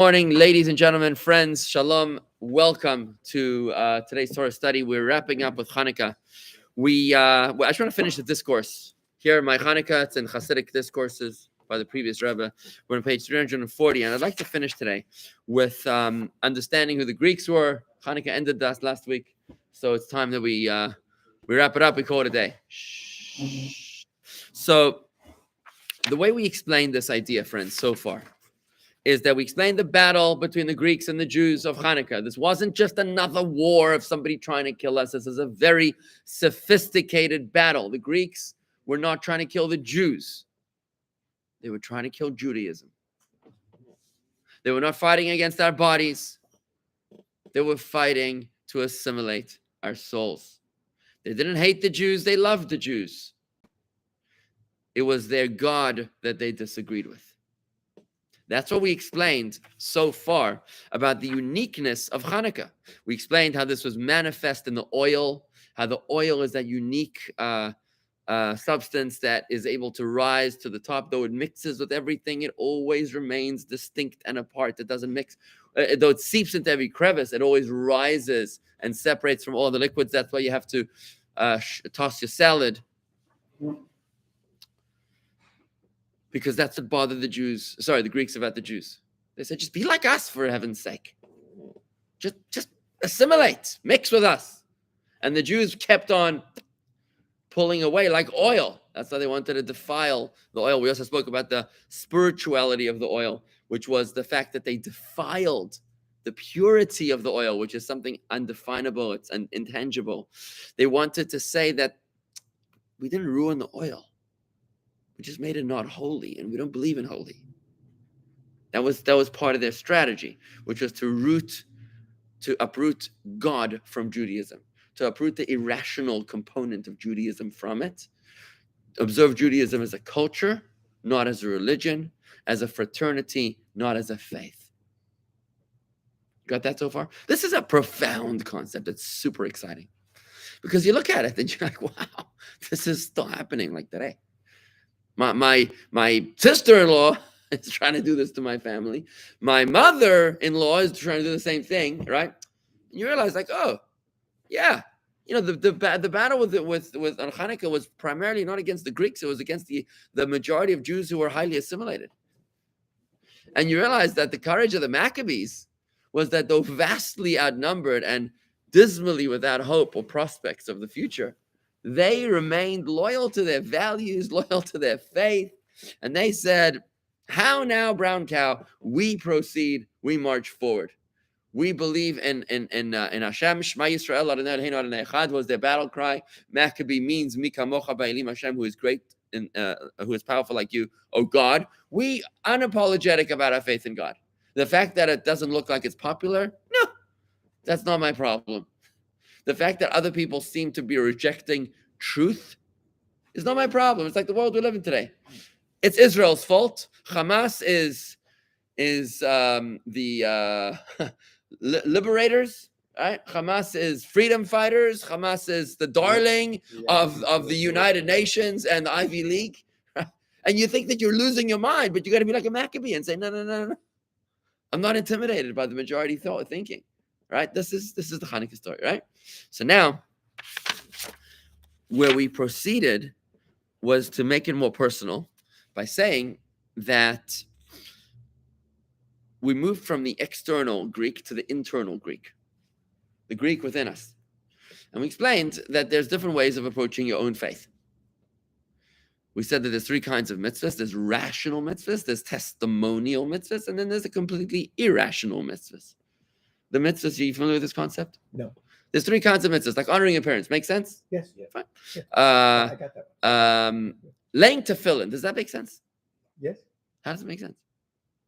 Morning, ladies and gentlemen, friends, shalom. Welcome to today's Torah study. We're wrapping up with Chanukah. I just want to finish the discourse. Here, my Chanukah, it's in Chassidic Discourses by the previous Rabbi. We're on page 340, and I'd like to finish today with understanding who the Greeks were. Chanukah ended us last week, so it's time that we wrap it up. We call it a day. So, the way we explained this idea, friends, so far, is that we explained the battle between the Greeks and the Jews of Chanukah. This wasn't just another war of somebody trying to kill us. This is a very sophisticated battle. The Greeks were not trying to kill the Jews. They were trying to kill Judaism. They were not fighting against our bodies. They were fighting to assimilate our souls. They didn't hate the Jews. They loved the Jews. It was their God that they disagreed with. That's what we explained so far about the uniqueness of Chanukah. We explained how this was manifest in the oil, how the oil is that unique substance that is able to rise to the top. Though it mixes with everything, it always remains distinct and apart. It doesn't mix. Though it seeps into every crevice, it always rises and separates from all the liquids. That's why you have to toss your salad. Because that's what bothered the Greeks about the Jews. They said, just be like us for heaven's sake. Just assimilate, mix with us. And the Jews kept on pulling away like oil. That's why they wanted to defile the oil. We also spoke about the spirituality of the oil, which was the fact that they defiled the purity of the oil, which is something undefinable, it's intangible. They wanted to say that we didn't ruin the oil. We just made it not holy, and we don't believe in holy. That was part of their strategy, which was to uproot God from Judaism, to uproot the irrational component of Judaism from it, observe Judaism as a culture, not as a religion, as a fraternity, not as a faith. Got that so far? This is a profound concept. It's super exciting because you look at it and you're like, wow, this is still happening like today. My sister-in-law is trying to do this to my family. My mother-in-law is trying to do the same thing, right? And you realize, like, oh, yeah, the battle with on Chanukah was primarily not against the Greeks; it was against the majority of Jews who were highly assimilated. And you realize that the courage of the Maccabees was that though vastly outnumbered and dismally without hope or prospects of the future, they remained loyal to their values, loyal to their faith. And they said, how now, brown cow? We proceed, we march forward. We believe in Hashem. Shema Yisrael, Adonai Eloheinu, Adonai Echad was their battle cry. Maccabee means Mi kamocha ba'elim Hashem, who is great and who is powerful like you, oh God. We unapologetic about our faith in God. The fact that it doesn't look like it's popular, no, that's not my problem. The fact that other people seem to be rejecting truth is not my problem. It's like the world we live in today. It's Israel's fault. Hamas is the liberators, right? Hamas is freedom fighters. Hamas is the darling of the United Nations and the Ivy League. Right? And you think that you're losing your mind, but you got to be like a Maccabee and say, no. I'm not intimidated by the majority thinking. Right? This is the Chanukah story, right? So now, where we proceeded was to make it more personal by saying that we moved from the external Greek to the internal Greek, the Greek within us. And we explained that there's different ways of approaching your own faith. We said that there's three kinds of mitzvahs. There's rational mitzvahs, there's testimonial mitzvahs, and then there's a completely irrational mitzvahs. The mitzvahs, are you familiar with this concept? No. There's three kinds of mitzvahs, like honoring your parents. Make sense? Yes. Yeah. Fine. Yeah. I got that one. Laying tefillin. Does that make sense? Yes. How does it make sense?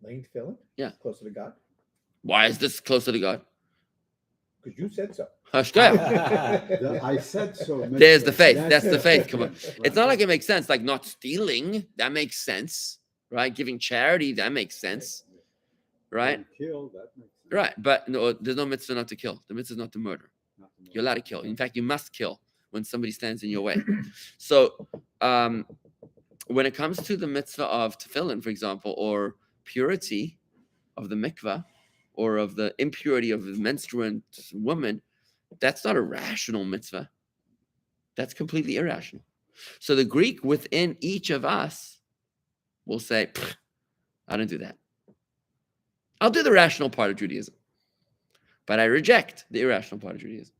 Laying tefillin? Yeah. Closer to God? Why is this closer to God? Because you said so. I said so. There's the faith. That's the faith. Come on. It's not like it makes sense. Like not stealing. That makes sense. Right? Giving charity. That makes sense. Right? Kill, that makes sense. Right, but no, there's no mitzvah not to kill. The mitzvah is not to murder. You're allowed to kill. In fact, you must kill when somebody stands in your way. So when it comes to the mitzvah of tefillin, for example, or purity, of the mikvah or of the impurity of the menstruant woman, that's not a rational mitzvah. That's completely irrational. So the Greek within each of us will say, I don't do that. I'll do the rational part of Judaism, but I reject the irrational part of Judaism.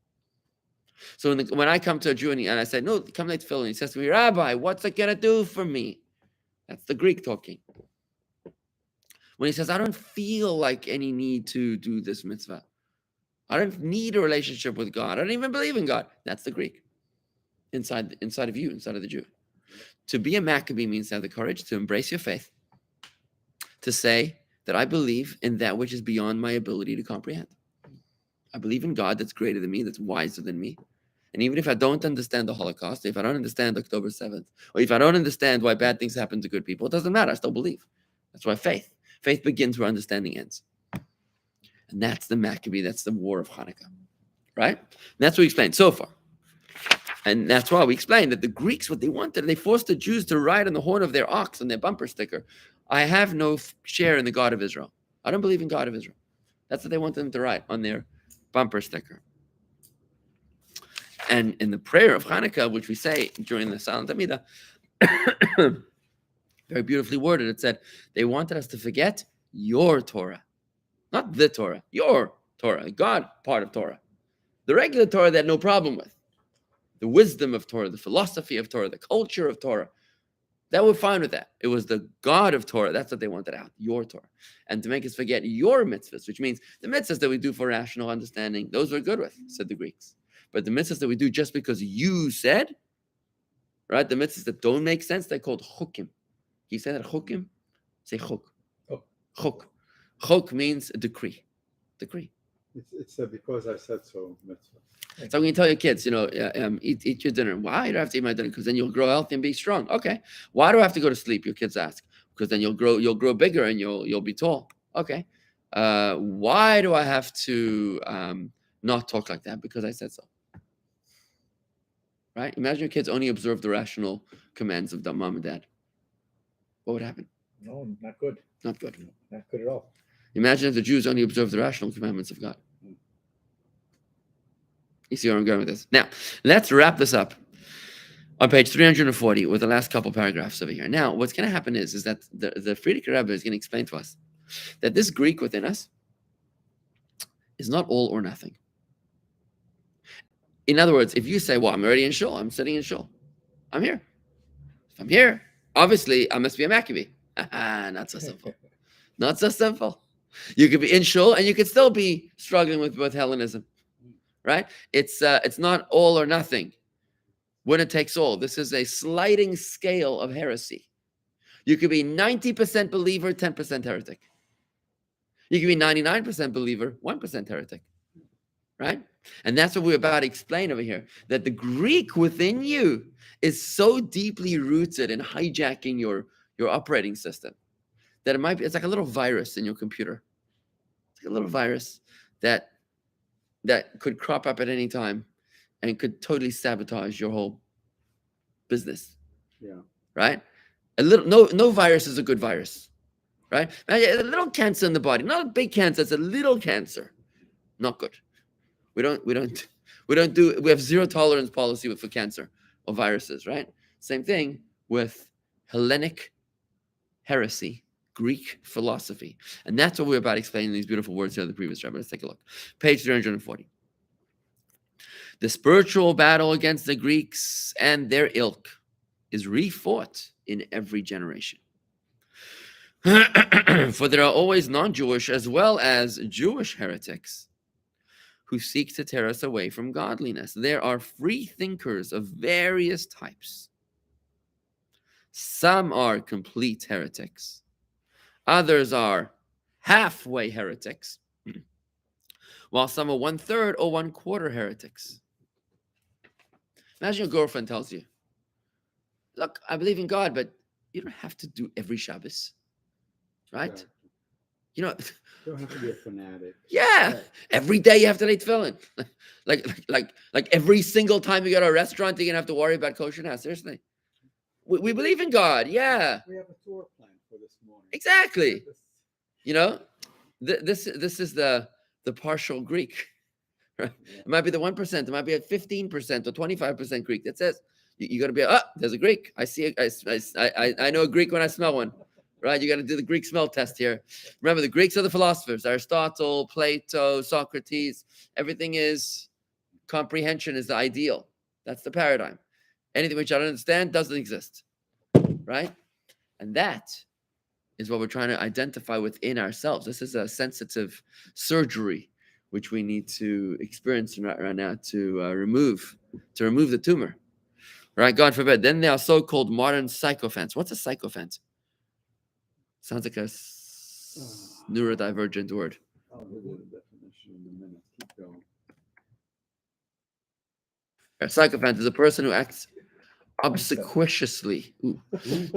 So when I come to a Jew and I say, no, come late Phil, and he says to me, Rabbi, what's it going to do for me? That's the Greek talking. When he says, I don't feel like any need to do this mitzvah. I don't need a relationship with God. I don't even believe in God. That's the Greek. Inside of you, inside of the Jew. To be a Maccabee means to have the courage to embrace your faith, to say that I believe in that which is beyond my ability to comprehend. I believe in God that's greater than me, that's wiser than me. And even if I don't understand the Holocaust, if I don't understand October 7th, or if I don't understand why bad things happen to good people, it doesn't matter. I still believe. That's why faith begins where understanding ends. And that's the Maccabee. That's the war of Chanukah. Right? And that's what we explained so far. And that's why we explained that the Greeks, what they wanted, they forced the Jews to write on the horn of their ox on their bumper sticker, I have no share in the God of Israel. I don't believe in God of Israel. That's what they wanted them to write on their bumper sticker. And in the prayer of Chanukah, which we say during the Silent Amidah, very beautifully worded, it said, they wanted us to forget your Torah. Not the Torah, your Torah, God part of Torah. The regular Torah they had no problem with. The wisdom of Torah, the philosophy of Torah, the culture of Torah. That we're fine with that. It was the God of Torah. That's what they wanted out, your Torah. And to make us forget your mitzvahs, which means the mitzvahs that we do for rational understanding, those we're good with, said the Greeks. But the mitzvahs that we do just because you said, right? The mitzvahs that don't make sense, they're called chukim. Can you say that chukim? Say chuk. Oh. Chuk. Chuk means a decree. Decree. It's because I said so mitzvah. So when you tell your kids, eat your dinner. Why? You don't have to eat my dinner because then you'll grow healthy and be strong. Okay. Why do I have to go to sleep? Your kids ask. Because then you'll grow bigger and you'll be tall. Okay. Why do I have to not talk like that? Because I said so. Right? Imagine your kids only observe the rational commands of mom and dad. What would happen? No, not good. Not good. Not good at all. Imagine if the Jews only observe the rational commandments of God. You see where I'm going with this? Now, let's wrap this up on page 340 with the last couple paragraphs over here. Now, what's going to happen is that the Friedrich Rebbe is going to explain to us that this Greek within us is not all or nothing. In other words, if you say, well, I'm already in shul, I'm sitting in shul, I'm here. If I'm here, obviously, I must be a Maccabee. Not so simple. Not so simple. You could be in shul and you could still be struggling with Hellenism, right? It's not all or nothing. Winner takes all. This is a sliding scale of heresy. You could be 90% believer, 10% heretic. You could be 99% believer, 1% heretic, right? And that's what we're about to explain over here, that the Greek within you is so deeply rooted in hijacking your operating system that it's like a little virus in your computer. It's like a little virus that could crop up at any time and could totally sabotage your whole business. Yeah. Right? No virus is a good virus. Right? A little cancer in the body, not a big cancer, it's a little cancer. Not good. We have zero tolerance policy for cancer or viruses, right? Same thing with Hellenic heresy, Greek philosophy. And that's what we're about explaining these beautiful words here in the previous Rabbi. Let's take a look. Page 340. The spiritual battle against the Greeks and their ilk is refought in every generation. For there are always non-Jewish as well as Jewish heretics who seek to tear us away from godliness. There are free thinkers of various types. Some are complete heretics. Others are halfway heretics, while some are 1/3 or 1/4 heretics. Imagine your girlfriend tells you, look, I believe in God, but you don't have to do every Shabbos, right? Exactly. You know, You don't have to be a fanatic. yeah, every day you have to lay tefillin. like every single time you go to a restaurant, you're gonna have to worry about kosher now. Seriously, we believe in God. Yeah, We have a tour plan for this morning. exactly. You know, This is the partial Greek. Right? It might be the 1%. It might be at 15% or 25% Greek. That says you got to be. There's a Greek. I see. I know a Greek when I smell one. Right? You got to do the Greek smell test here. Remember, the Greeks are the philosophers: Aristotle, Plato, Socrates. Everything is comprehension is the ideal. That's the paradigm. Anything which I don't understand doesn't exist. Right? And that is what we're trying to identify within ourselves. This is a sensitive surgery which we need to experience right now to remove the tumor. Right? God forbid. Then there are so-called modern sycophants. What's a sycophant? Sounds like a neurodivergent word. I'll give you the definition in a minute. Keep going. A sycophant is a person who acts obsequiously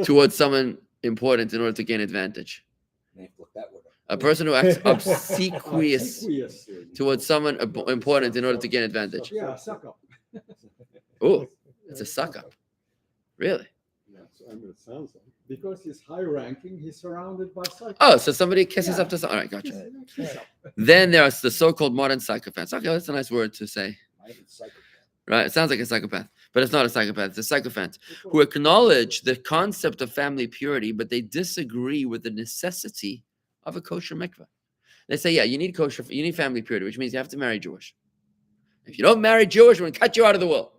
towards someone important in order to gain advantage. A person who acts obsequious towards someone important in order to gain advantage. Yeah, suck up. Oh, it's a suck up. Really? Yeah, so, I mean, it sounds like because he's high ranking, he's surrounded by psychopaths. Oh, so somebody kisses up to someone. All right, gotcha. Then there's the so-called modern psychopaths. Okay, that's a nice word to say. Right? It sounds like a psychopath, but it's not a psychopath. It's a sycophant who acknowledge the concept of family purity, but they disagree with the necessity of a kosher mikveh. They say, yeah, you need family purity, which means you have to marry Jewish. If you don't marry Jewish, we're going to cut you out of the will.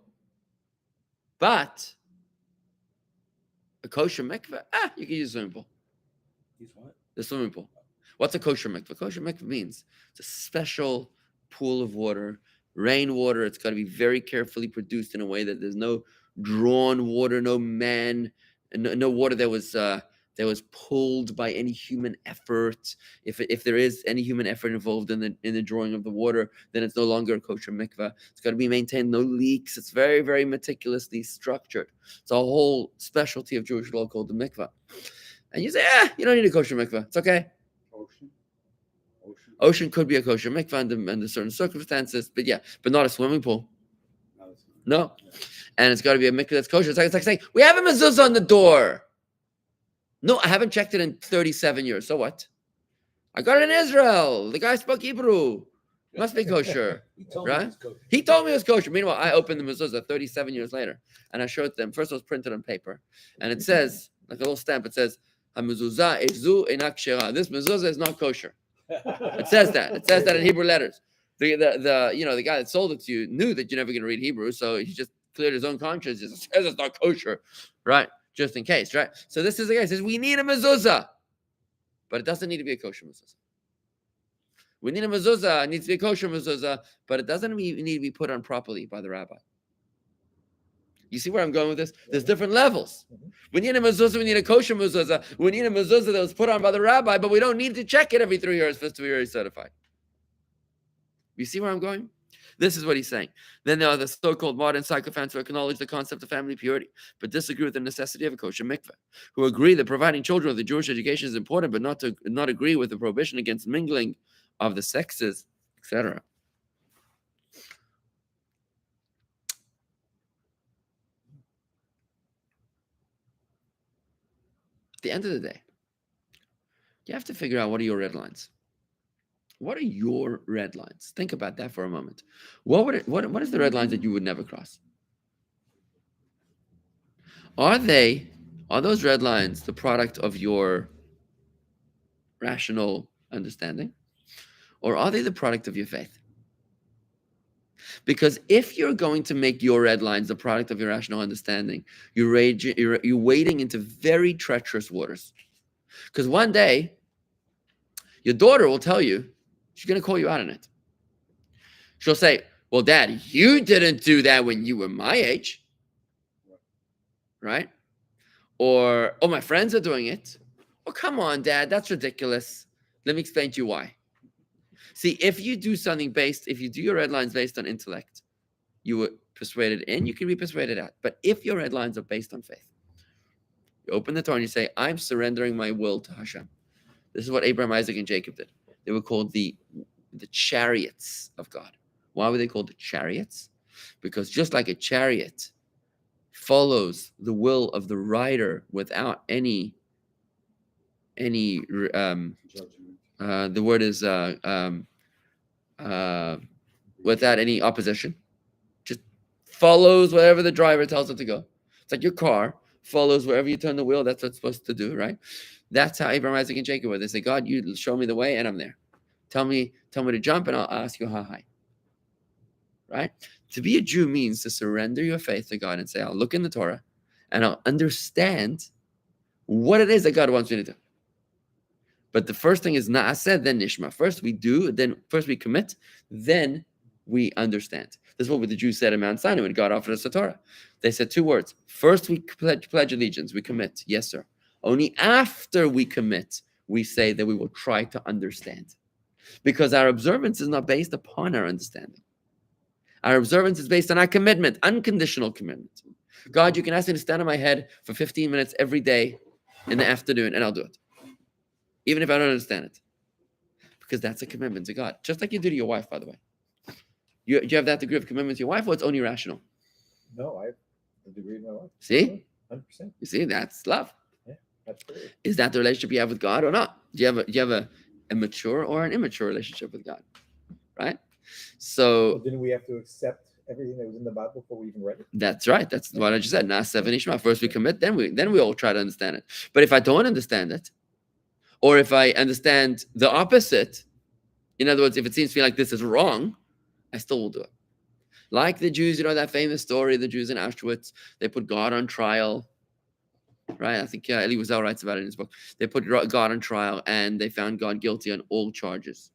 But a kosher mikveh, you can use a swimming pool. Use what? The swimming pool. What's a kosher mikveh? Kosher mikveh means it's a special pool of water, rainwater. It's got to be very carefully produced in a way that there's no drawn water, no water that was pulled by any human effort. If there is any human effort involved in the drawing of the water, then it's no longer a kosher mikveh. It's got to be maintained, no leaks. It's very, very meticulously structured. It's a whole specialty of Jewish law called the mikveh. And you say, you don't need a kosher mikveh. It's okay. Ocean could be a kosher mikveh under certain circumstances, but not a swimming pool. No. And it's got to be a mikveh that's kosher. It's like saying, we have a mezuzah on the door. No, I haven't checked it in 37 years. So what? I got it in Israel. The guy spoke Hebrew. Must be kosher. Right? He told me it was kosher. Meanwhile, I opened the mezuzah 37 years later, and I showed them. First, it was printed on paper. And it says, like a little stamp, it says, "HaMezuzah ezu eina kshera." This mezuzah is not kosher. It says that. It says that in Hebrew letters. The guy that sold it to you knew that you're never going to read Hebrew, so he just cleared his own conscience. It says it's not kosher, right? Just in case, right? So this is the guy who says we need a mezuzah, but it doesn't need to be a kosher mezuzah. We need a mezuzah. It needs to be a kosher mezuzah, but it doesn't need to be put on properly by the rabbi. You see where I'm going with this? There's different levels. We need a mezuzah. We need a kosher mezuzah. We need a mezuzah that was put on by the rabbi, but we don't need to check it every 3 years for it to be certified. You see where I'm going? This is what he's saying. Then there are the so-called modern sycophants who acknowledge the concept of family purity, but disagree with the necessity of a kosher mikveh, who agree that providing children with a Jewish education is important, but not agree with the prohibition against mingling of the sexes, etc. At the end of the day, you have to figure out what are your red lines. What are your red lines? Think about that for a moment. What is the red lines that you would never cross? Are those red lines the product of your rational understanding? Or are they the product of your faith? Because if you're going to make your red lines the product of your rational understanding, you're wading into very treacherous waters. Because one day, your daughter will tell you, she's going to call you out on it. She'll say, well, Dad, you didn't do that when you were my age. Right? Or, oh, my friends are doing it. Oh, come on, Dad, that's ridiculous. Let me explain to you why. See, if you do your red lines based on intellect, you were persuaded in, you can be persuaded out. But if your red lines are based on faith, you open the Torah and you say, I'm surrendering my will to Hashem. This is what Abraham, Isaac, and Jacob did. They were called the chariots of God. Why were they called the chariots? Because just like a chariot follows the will of the rider without any The word is without any opposition. Just follows wherever the driver tells it to go. It's like your car follows wherever you turn the wheel. That's what it's supposed to do, right? That's how Abraham, Isaac, and Jacob were. They say, God, you show me the way, and I'm there. Tell me to jump, and I'll ask you how high. Right? To be a Jew means to surrender your faith to God and say, I'll look in the Torah, and I'll understand what it is that God wants me to do. But the first thing is na'aseh, then nishma. First we do, then first we commit, then we understand. This is what the Jews said in Mount Sinai when God offered us the Torah. They said two words. First we pledge allegiance, we commit. Yes, sir. Only after we commit, we say that we will try to understand. Because our observance is not based upon our understanding. Our observance is based on our commitment, unconditional commitment. God, you can ask me to stand on my head for 15 minutes every day in the afternoon, and I'll do it. Even if I don't understand it. Because that's a commitment to God. Just like you do to your wife, by the way. Do you have that degree of commitment to your wife, or it's only rational? No, I have a degree in my life. See? 100%. You see, that's love. Yeah, absolutely. Is that the relationship you have with God or not? Do you have a mature or an immature relationship with God? Right? So So didn't we have to accept everything that was in the Bible before we even read it? that's right. That's what I just said. Na'aseh v'nishma. First we commit, then we all try to understand it. But if I don't understand it, or if I understand the opposite, in other words, if it seems to me like this is wrong, I still will do it. Like the Jews, that famous story, the Jews in Auschwitz, they put God on trial, right? I think Elie Wiesel writes about it in his book. They put God on trial, and they found God guilty on all charges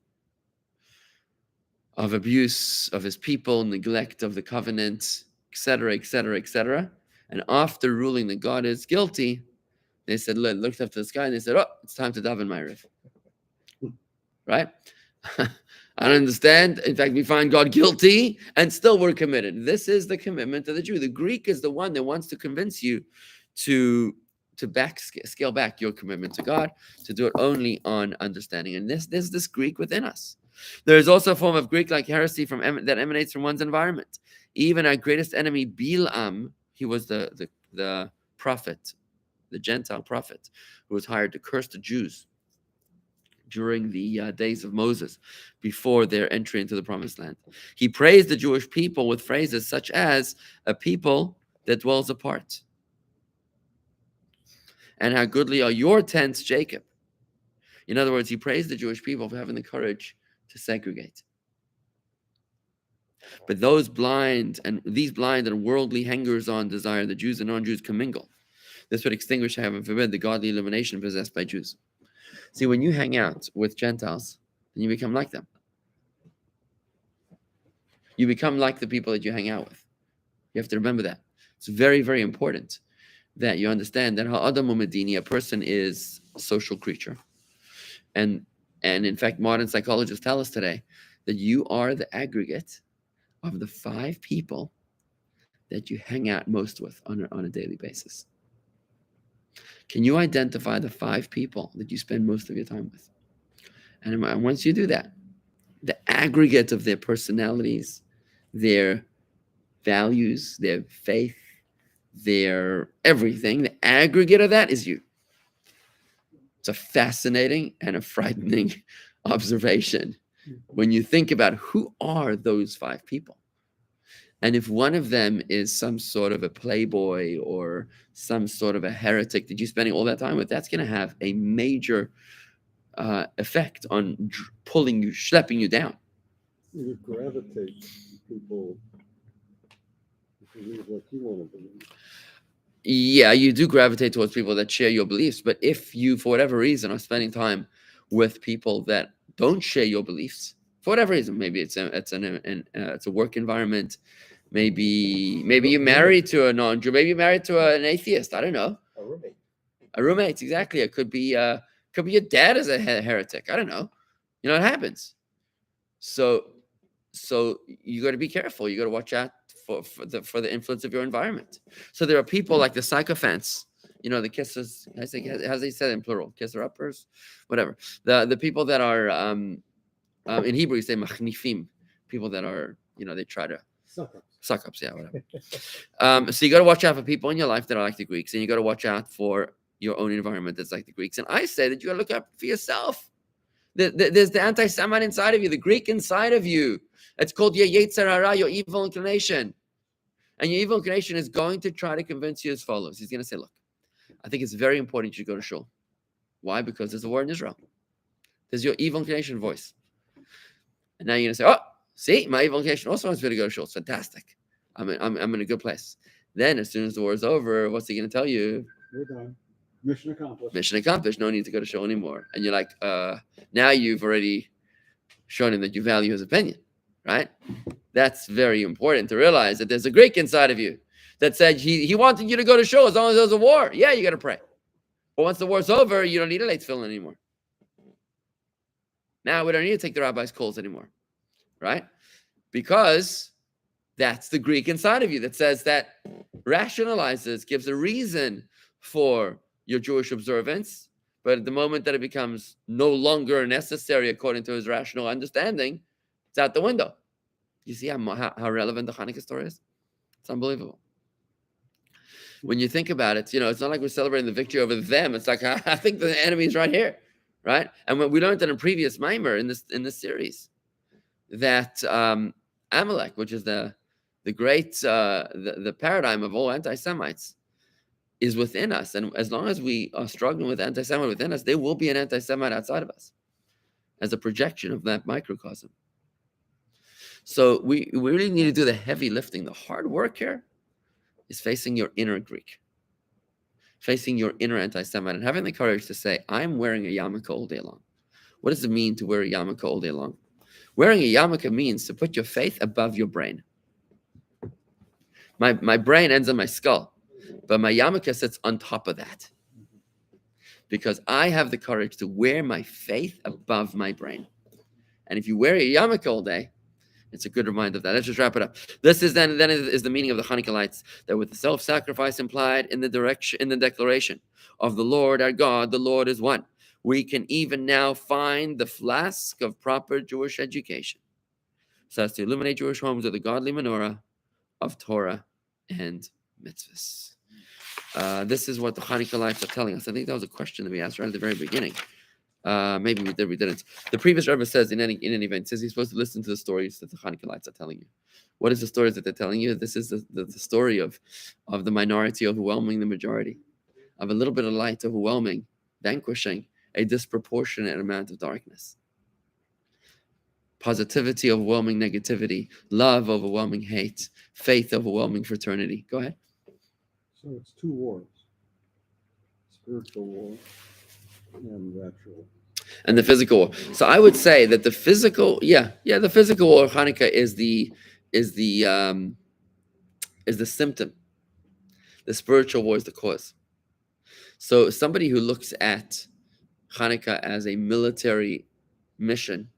of abuse of his people, neglect of the covenant, etc., etc., etc. And after ruling that God is guilty, they said, looked up to the sky, and they said, oh, it's time to daven Ma'ariv. Right? I don't understand. In fact, we find God guilty, and still we're committed. This is the commitment of the Jew. The Greek is the one that wants to convince you to scale back your commitment to God, to do it only on understanding. And there's this Greek within us. There is also a form of Greek-like heresy that emanates from one's environment. Even our greatest enemy, Bilam, he was the prophet, the Gentile prophet, who was hired to curse the Jews during the days of Moses, before their entry into the promised land. He praised the Jewish people with phrases such as a people that dwells apart. And how goodly are your tents, Jacob. In other words, he praised the Jewish people for having the courage to segregate. But these blind and worldly hangers-on desire the Jews and non-Jews commingle. This would extinguish, heaven forbid, the godly illumination possessed by Jews. See, when you hang out with Gentiles, then you become like them. You become like the people that you hang out with. You have to remember that. It's very, very important that you understand that ha'adamu medini, a person is a social creature. And in fact, modern psychologists tell us today that you are the aggregate of the 5 people that you hang out most with on a daily basis. Can you identify the 5 people that you spend most of your time with? And once you do that, the aggregate of their personalities, their values, their faith, their everything, the aggregate of that is you. It's a fascinating and a frightening observation when you think about who are those 5 people. And if one of them is some sort of a playboy or some sort of a heretic that you're spending all that time with, that's going to have a major effect on pulling you, schlepping you down. You gravitate to people who believe what you want to believe. Yeah, you do gravitate towards people that share your beliefs. But if you, for whatever reason, are spending time with people that don't share your beliefs, for whatever reason, maybe it's a work environment, maybe you're married to a non-Jew, maybe you're married to an atheist. I don't know. A roommate, exactly. It could be your dad is a heretic. I don't know. It happens. So you got to be careful. You got to watch out for the influence of your environment. So there are people like the sycophants, the kissers, as they said in plural, kisser uppers, whatever. The people that are in Hebrew you say machnifim, people that are they try to suck ups, yeah, whatever. So you got to watch out for people in your life that are like the Greeks, and you got to watch out for your own environment that's like the Greeks. And I say that you got to look out for yourself. There's the anti-Semite inside of you, the Greek inside of you. It's called your Yetzer Hara, your evil inclination. And your evil inclination is going to try to convince you as follows. He's going to say, look, I think it's very important you go to shul. Why? Because there's a war in Israel. There's your evil inclination voice. And now you're going to say, oh, see, my evil inclination also wants me to go to shul. It's fantastic. I'm in a good place. Then as soon as the war is over, what's he going to tell you? We're done. Mission accomplished. Mission accomplished. No need to go to shul anymore. And you're like, now you've already shown him that you value his opinion, right? That's very important to realize that there's a Greek inside of you that said he wanted you to go to shul as long as there's a war. Yeah, you got to pray. But once the war's over, you don't need a late tefillin anymore. Now we don't need to take the rabbi's calls anymore, right? Because that's the Greek inside of you that says that rationalizes, gives a reason for your Jewish observance, but at the moment that it becomes no longer necessary according to his rational understanding, it's out the window. You see how relevant the Chanukah story is? It's unbelievable. When you think about it, it's not like we're celebrating the victory over them. It's like, I think the enemy is right here, right? And when we learned in a previous mimer in this series that Amalek, which is the great the paradigm of all anti-Semites, is within us. And as long as we are struggling with anti-Semite within us, there will be an anti-Semite outside of us as a projection of that microcosm. So we really need to do the heavy lifting. The hard work here is facing your inner Greek, facing your inner anti-Semite, and having the courage to say, I'm wearing a yarmulke all day long. What does it mean to wear a yarmulke all day long? Wearing a yarmulke means to put your faith above your brain. My brain ends on my skull, but my yarmulke sits on top of that. Because I have the courage to wear my faith above my brain. And if you wear a yarmulke all day, it's a good reminder of that. Let's just wrap it up. This is then is the meaning of the Chanukah lights, that with the self-sacrifice implied in the declaration of the Lord our God, the Lord is one. We can even now find the flask of proper Jewish education, so as to illuminate Jewish homes with the godly menorah of Torah and mitzvahs. This is what the Chanukah lights are telling us. I think that was a question that we asked right at the very beginning. Maybe we did, we didn't. The previous Rabbi says in any event, says you're supposed to listen to the stories that the Chanukah lights are telling you. What is the stories that they're telling you? This is the story of the minority overwhelming the majority, of a little bit of light overwhelming, vanquishing a disproportionate amount of darkness. Positivity overwhelming negativity, love overwhelming hate, faith overwhelming fraternity. Go ahead. So it's two wars: spiritual war and natural. And the physical war. So I would say that the physical, the physical war of Hanukkah is the symptom. The spiritual war is the cause. So somebody who looks at Hanukkah as a military mission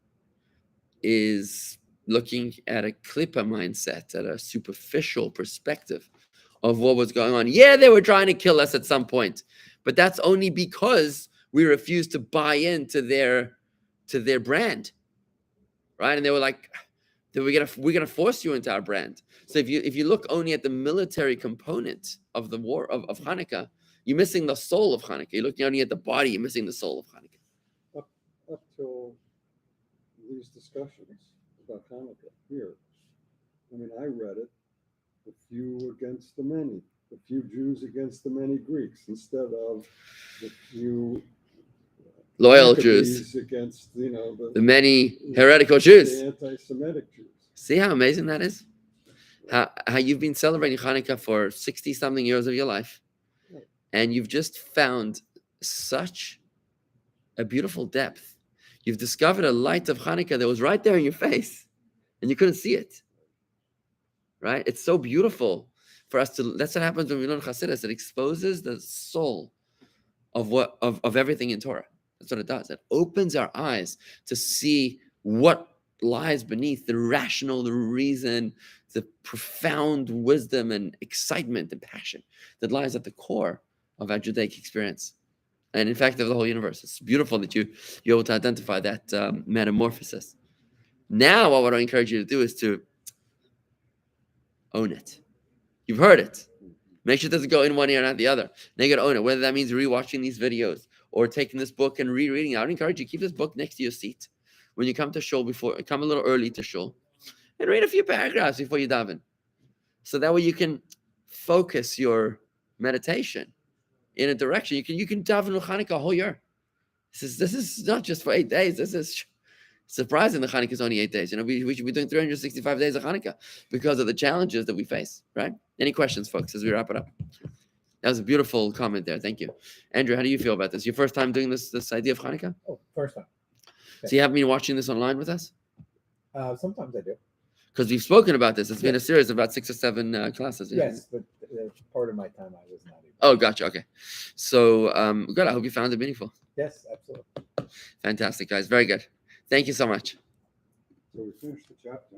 is looking at a klippa mindset, at a superficial perspective of what was going on. Yeah, they were trying to kill us at some point, but that's only because we refused to buy into their brand, right? And they were like, we're gonna force you into our brand. So if you look only at the military component of the war of Hanukkah, you're missing the soul of Hanukkah. You're looking only at the body, you're missing the soul of Hanukkah. Up till these discussions about Hanukkah here, I mean, I read it, the few against the many, the few Jews against the many Greeks, instead of the few loyal Jews against the many heretical Jews, the anti-Semitic Jews. See how amazing that is? How you've been celebrating Hanukkah for 60-something years of your life, and you've just found such a beautiful depth. You've discovered a light of Hanukkah that was right there in your face, and you couldn't see it. Right? It's so beautiful for us to. That's what happens when we learn Chassidus. It exposes the soul of everything in Torah. That's what it does. It opens our eyes to see what lies beneath the rational, the reason, the profound wisdom and excitement and passion that lies at the core of our Judaic experience. And in fact, of the whole universe. It's beautiful that you're able to identify that metamorphosis. Now, what I would encourage you to do is to own it. You've heard it. Make sure it doesn't go in one ear and out the other. Now you got to own it, whether that means rewatching these videos or taking this book and rereading it. I would encourage you, keep this book next to your seat when you come to shul, come a little early to shul, and read a few paragraphs before you daven. So that way you can focus your meditation in a direction. You can daven Chanukah a whole year. This is not just for 8 days. This is surprising. The Chanukah is only 8 days. We should be doing 365 days of Chanukah because of the challenges that we face. Right? Any questions, folks, as we wrap it up? That was a beautiful comment there. Thank you, Andrew. How do you feel about this? Your first time doing this idea of Chanukah? Oh, first time. So you haven't been watching this online with us? Sometimes I do. Because we've spoken about this. It's been a series of about 6 or 7 classes. Yes, but part of my time I was not able. Oh, gotcha. Okay. So good. I hope you found it meaningful. Yes, absolutely. Fantastic, guys. Very good. Thank you so much. So we finished the chapter.